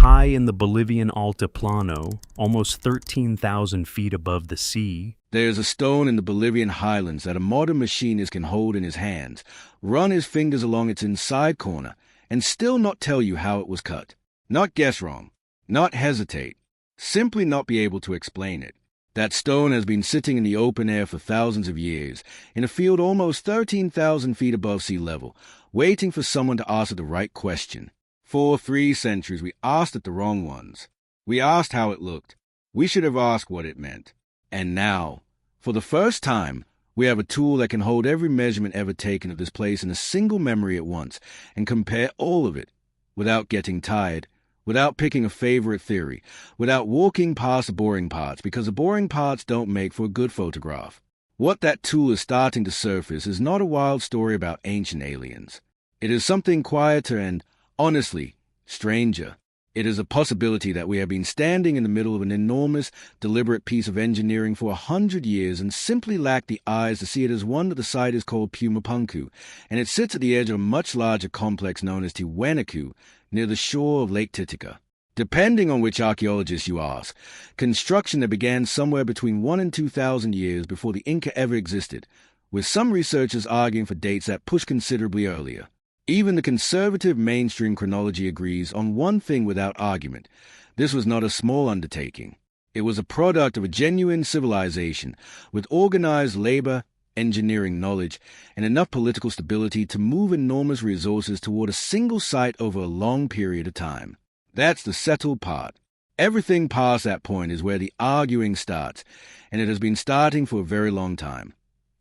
high in the Bolivian Altiplano, almost 13,000 feet above the sea. There's a stone in the Bolivian highlands that a modern machinist can hold in his hands, run his fingers along its inside corner, and still not tell you how it was cut. Not guess wrong, not hesitate, simply not be able to explain it. That stone has been sitting in the open air for thousands of years, in a field almost 13,000 feet above sea level, waiting for someone to ask it the right question. For 3 centuries we asked it the wrong ones. We asked how it looked. We should have asked what it meant. And now, for the first time, we have a tool that can hold every measurement ever taken of this place in a single memory at once and compare all of it, without getting tired, without picking a favorite theory, without walking past the boring parts, because the boring parts don't make for a good photograph. What that tool is starting to surface is not a wild story about ancient aliens. It is something quieter and, honestly, stranger. It is a possibility that we have been standing in the middle of an enormous, deliberate piece of engineering for 100 years and simply lack the eyes to see it as one that the site is called Puma Punku, and it sits at the edge of a much larger complex known as Tiwanaku, near the shore of Lake Titicaca. Depending on which archaeologist you ask, construction that began somewhere between 1 and 2,000 years before the Inca ever existed, with some researchers arguing for dates that push considerably earlier. Even the conservative mainstream chronology agrees on one thing without argument. This was not a small undertaking. It was a product of a genuine civilization, with organized labor, engineering knowledge, and enough political stability to move enormous resources toward a single site over a long period of time. That's the settled part. Everything past that point is where the arguing starts, and it has been starting for a very long time.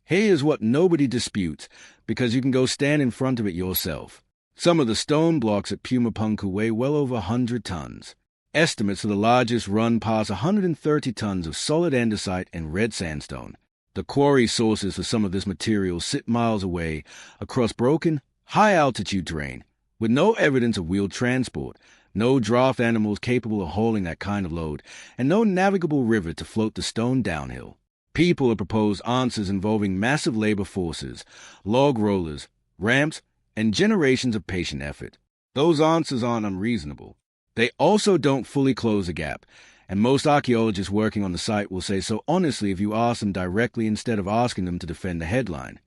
Here's what nobody disputes, because you can go stand in front of it yourself. Some of the stone blocks at Puma Punku weigh well over 100 tons. Estimates for the largest run past 130 tons of solid andesite and red sandstone. The quarry sources for some of this material sit miles away, across broken, high-altitude terrain, with no evidence of wheeled transport, no draft animals capable of hauling that kind of load, and no navigable river to float the stone downhill. People have proposed answers involving massive labor forces, log rollers, ramps, and generations of patient effort. Those answers aren't unreasonable. They also don't fully close the gap, and most archaeologists working on the site will say so honestly if you ask them directly instead of asking them to defend the headline.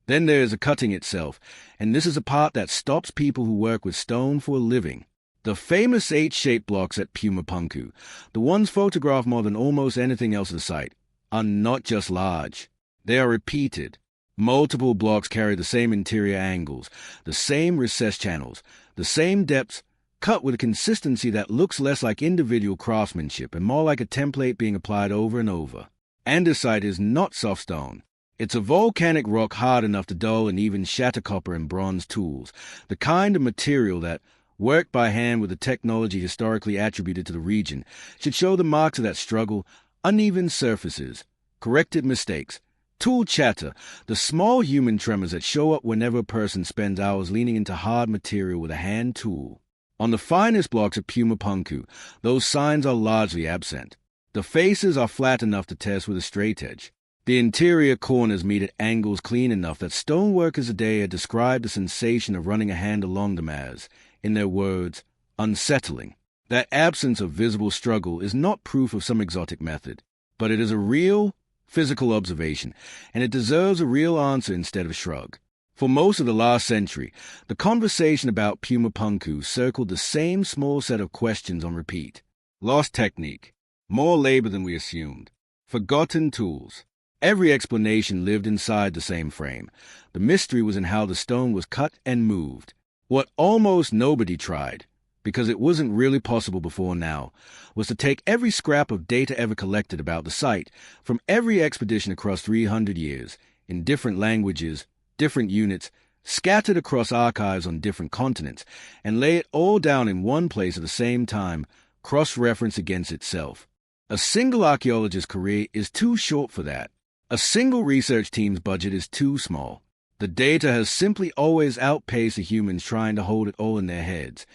Then there is the cutting itself, and this is a part that stops people who work with stone for a living. The famous H-shaped blocks at Puma Punku, the ones photographed more than almost anything else at the site, are not just large. They are repeated. Multiple blocks carry the same interior angles, the same recessed channels, the same depths, cut with a consistency that looks less like individual craftsmanship and more like a template being applied over and over. Andesite is not soft stone. It's a volcanic rock hard enough to dull and even shatter copper and bronze tools, the kind of material that, worked by hand with the technology historically attributed to the region, should show the marks of that struggle, uneven surfaces, corrected mistakes, tool chatter, the small human tremors that show up whenever a person spends hours leaning into hard material with a hand tool. On the finest blocks of Puma Punku, those signs are largely absent. The faces are flat enough to test with a straight edge. The interior corners meet at angles clean enough that stoneworkers today have described the sensation of running a hand along them as, in their words, unsettling. That absence of visible struggle is not proof of some exotic method, but it is a real, physical observation, and it deserves a real answer instead of a shrug. For most of the last century, the conversation about Puma Punku circled the same small set of questions on repeat. Lost technique, more labor than we assumed, forgotten tools. Every explanation lived inside the same frame. The mystery was in how the stone was cut and moved. What almost nobody tried, because it wasn't really possible before now, was to take every scrap of data ever collected about the site from every expedition across 300 years, in different languages, different units, scattered across archives on different continents, and lay it all down in one place at the same time, cross-reference against itself. A single archaeologist's career is too short for that. A single research team's budget is too small. The data has simply always outpaced the humans trying to hold it all in their heads.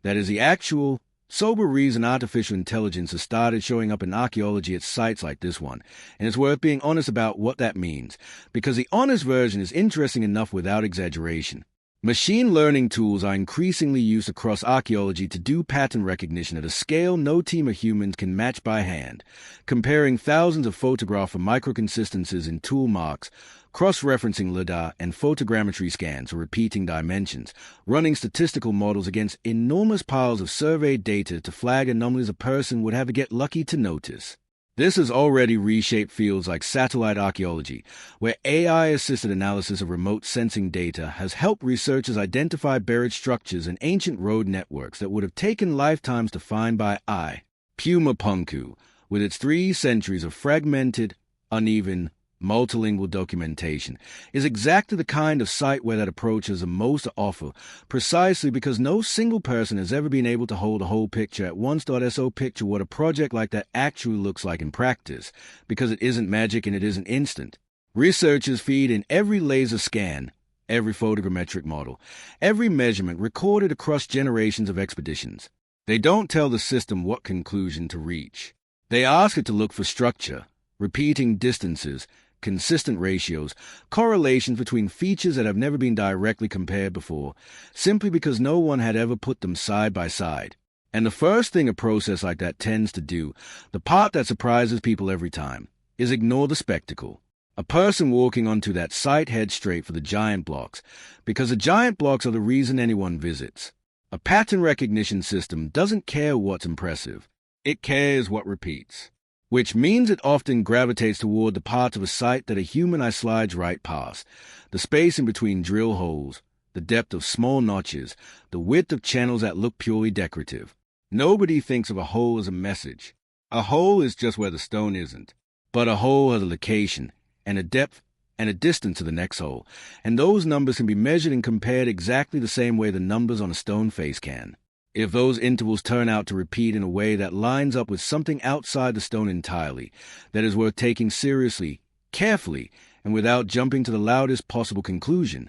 That is the actual, sober reason artificial intelligence has started showing up in archaeology at sites like this one, and it's worth being honest about what that means, because the honest version is interesting enough without exaggeration. Machine learning tools are increasingly used across archaeology to do pattern recognition at a scale no team of humans can match by hand, comparing thousands of photographs for microconsistencies in tool marks, cross-referencing lidar and photogrammetry scans for repeating dimensions, running statistical models against enormous piles of surveyed data to flag anomalies a person would have to get lucky to notice. This has already reshaped fields like satellite archaeology, where AI-assisted analysis of remote sensing data has helped researchers identify buried structures and ancient road networks that would have taken lifetimes to find by eye. Puma Punku, with its 3 centuries of fragmented, uneven, multilingual documentation, is exactly the kind of site where that approach has the most to offer, precisely because no single person has ever been able to hold a whole picture at once. So picture what a project like that actually looks like in practice, because it isn't magic and it isn't instant. Researchers feed in every laser scan, every photogrammetric model, every measurement recorded across generations of expeditions. They don't tell the system what conclusion to reach. They ask it to look for structure, repeating distances, consistent ratios, correlations between features that have never been directly compared before, simply because no one had ever put them side by side. And the first thing a process like that tends to do, the part that surprises people every time, is ignore the spectacle. A person walking onto that site heads straight for the giant blocks, because the giant blocks are the reason anyone visits. A pattern recognition system doesn't care what's impressive. It cares what repeats, which means it often gravitates toward the parts of a site that a human eye slides right past, the space in between drill holes, the depth of small notches, the width of channels that look purely decorative. Nobody thinks of a hole as a message. A hole is just where the stone isn't. But a hole has a location, and a depth, and a distance to the next hole, and those numbers can be measured and compared exactly the same way the numbers on a stone face can. If those intervals turn out to repeat in a way that lines up with something outside the stone entirely, that is worth taking seriously, carefully, and without jumping to the loudest possible conclusion,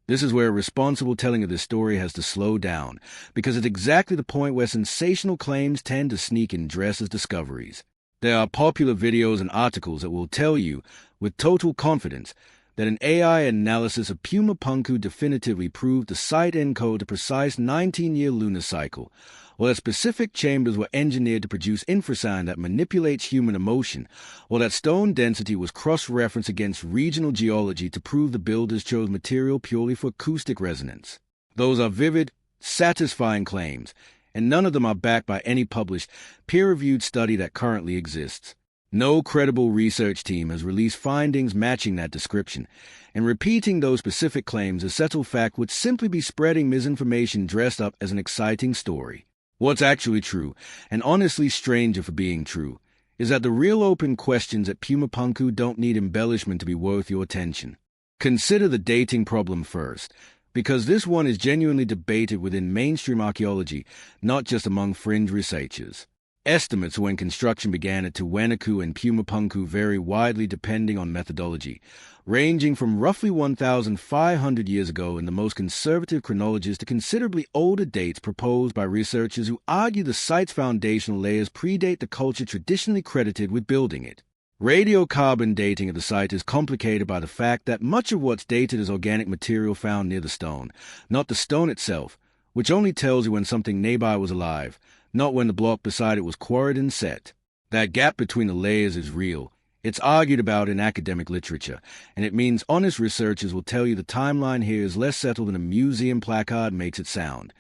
this is where a responsible telling of this story has to slow down, because it's exactly the point where sensational claims tend to sneak in dress as discoveries. There are popular videos and articles that will tell you, with total confidence, that an AI analysis of Puma Punku definitively proved the site encode a precise 19-year lunar cycle, or that specific chambers were engineered to produce infrasound that manipulates human emotion, or that stone density was cross-referenced against regional geology to prove the builders chose material purely for acoustic resonance. Those are vivid, satisfying claims, and none of them are backed by any published, peer-reviewed study that currently exists. No credible research team has released findings matching that description, and repeating those specific claims as settled fact would simply be spreading misinformation dressed up as an exciting story. What's actually true, and honestly stranger for being true, is that the real open questions at Puma Punku don't need embellishment to be worth your attention. Consider the dating problem first, because this one is genuinely debated within mainstream archaeology, not just among fringe researchers. Estimates when construction began at Tehuanacu and Puma Punku vary widely depending on methodology, ranging from roughly 1,500 years ago in the most conservative chronologies to considerably older dates proposed by researchers who argue the site's foundational layers predate the culture traditionally credited with building it. Radiocarbon dating of the site is complicated by the fact that much of what's dated is organic material found near the stone, not the stone itself, which only tells you when something nearby was alive, not when the block beside it was quarried and set. That gap between the layers is real. It's argued about in academic literature, and it means honest researchers will tell you the timeline here is less settled than a museum placard makes it sound.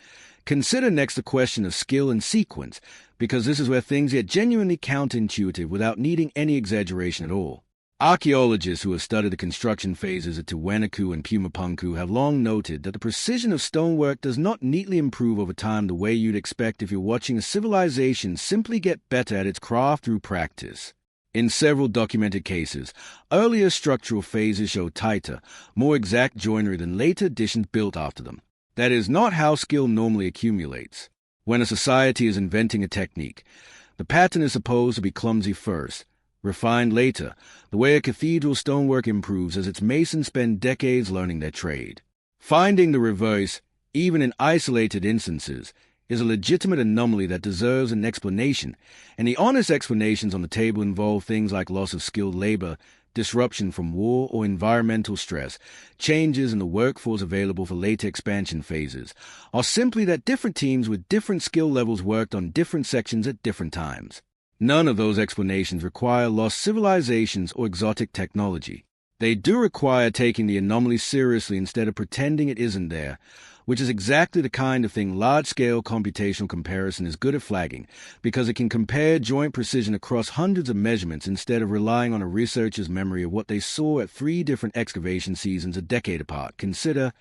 Consider next the question of skill and sequence, because this is where things get genuinely counterintuitive without needing any exaggeration at all. Archaeologists who have studied the construction phases at Tehuanacu and Puma Punku have long noted that the precision of stonework does not neatly improve over time the way you'd expect if you're watching a civilization simply get better at its craft through practice. In several documented cases, earlier structural phases show tighter, more exact joinery than later additions built after them. That is not how skill normally accumulates. When a society is inventing a technique, the pattern is supposed to be clumsy first, refined later, the way a cathedral stonework improves as its masons spend decades learning their trade. Finding the reverse, even in isolated instances, is a legitimate anomaly that deserves an explanation, and the honest explanations on the table involve things like loss of skilled labor, disruption from war or environmental stress, changes in the workforce available for later expansion phases, or simply that different teams with different skill levels worked on different sections at different times. None of those explanations require lost civilizations or exotic technology. They do require taking the anomaly seriously instead of pretending it isn't there, which is exactly the kind of thing large-scale computational comparison is good at flagging, because it can compare joint precision across hundreds of measurements instead of relying on a researcher's memory of what they saw at 3 different excavation seasons a decade apart. Consider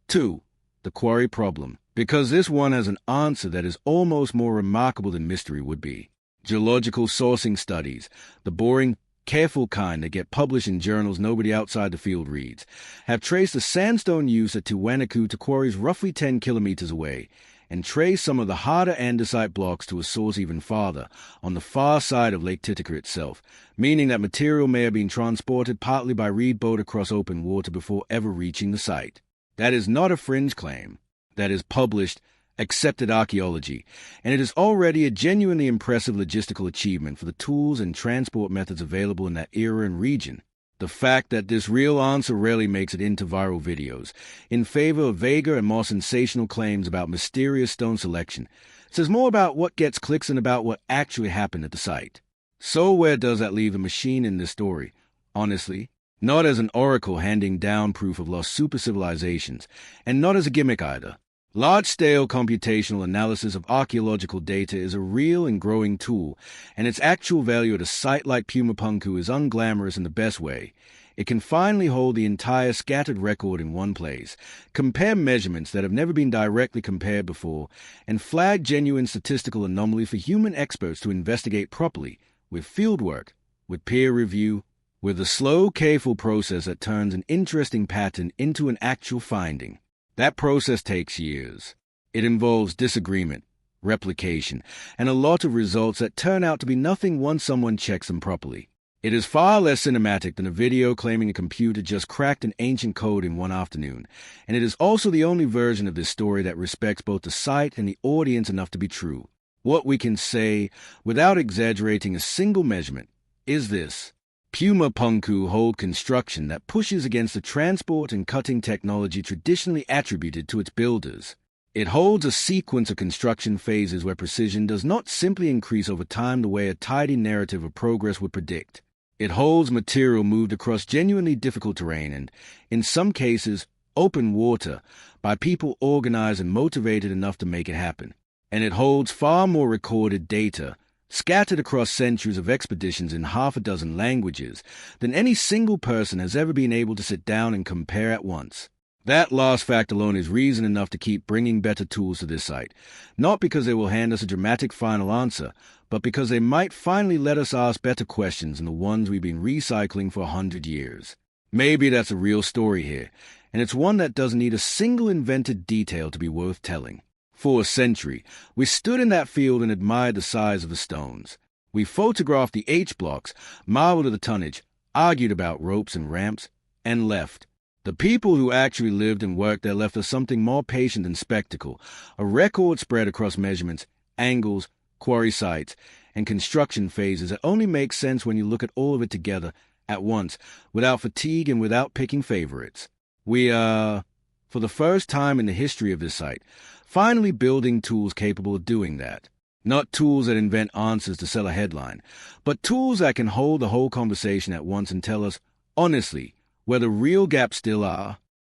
2. The quarry problem, because this one has an answer that is almost more remarkable than mystery would be. Geological sourcing studies, the boring, careful kind that get published in journals nobody outside the field reads, have traced the sandstone use at Tiwanaku to quarries roughly 10 kilometers away, and traced some of the harder andesite blocks to a source even farther, on the far side of Lake Titicaca itself, meaning that material may have been transported partly by reed boat across open water before ever reaching the site. That is not a fringe claim. That is published, accepted archaeology, and it is already a genuinely impressive logistical achievement for the tools and transport methods available in that era and region. The fact that this real answer rarely makes it into viral videos, in favor of vaguer and more sensational claims about mysterious stone selection, says more about what gets clicks than about what actually happened at the site. So where does that leave the machine in this story? Honestly, not as an oracle handing down proof of lost super civilizations, and not as a gimmick either. Large-scale computational analysis of archaeological data is a real and growing tool, and its actual value at a site like Puma Punku is unglamorous in the best way. It can finally hold the entire scattered record in one place, compare measurements that have never been directly compared before, and flag genuine statistical anomaly for human experts to investigate properly, with fieldwork, with peer review, with a slow, careful process that turns an interesting pattern into an actual finding. That process takes years. It involves disagreement, replication, and a lot of results that turn out to be nothing once someone checks them properly. It is far less cinematic than a video claiming a computer just cracked an ancient code in one afternoon, and it is also the only version of this story that respects both the site and the audience enough to be true. What we can say, without exaggerating a single measurement, is this. Puma Punku hold construction that pushes against the transport and cutting technology traditionally attributed to its builders. It holds a sequence of construction phases where precision does not simply increase over time the way a tidy narrative of progress would predict. It holds material moved across genuinely difficult terrain and, in some cases, open water, by people organized and motivated enough to make it happen. And it holds far more recorded data, scattered across centuries of expeditions in 6 languages, than any single person has ever been able to sit down and compare at once. That last fact alone is reason enough to keep bringing better tools to this site, not because they will hand us a dramatic final answer, but because they might finally let us ask better questions than the ones we've been recycling for 100 years. Maybe that's a real story here, and it's one that doesn't need a single invented detail to be worth telling. For a century, we stood in that field and admired the size of the stones. We photographed the H-blocks, marveled at the tonnage, argued about ropes and ramps, and left. The people who actually lived and worked there left us something more patient than spectacle, a record spread across measurements, angles, quarry sites, and construction phases that only makes sense when you look at all of it together at once, without fatigue and without picking favorites. We are, for the first time in the history of this site, finally building tools capable of doing that. Not tools that invent answers to sell a headline, but tools that can hold the whole conversation at once and tell us, honestly, where the real gaps still are,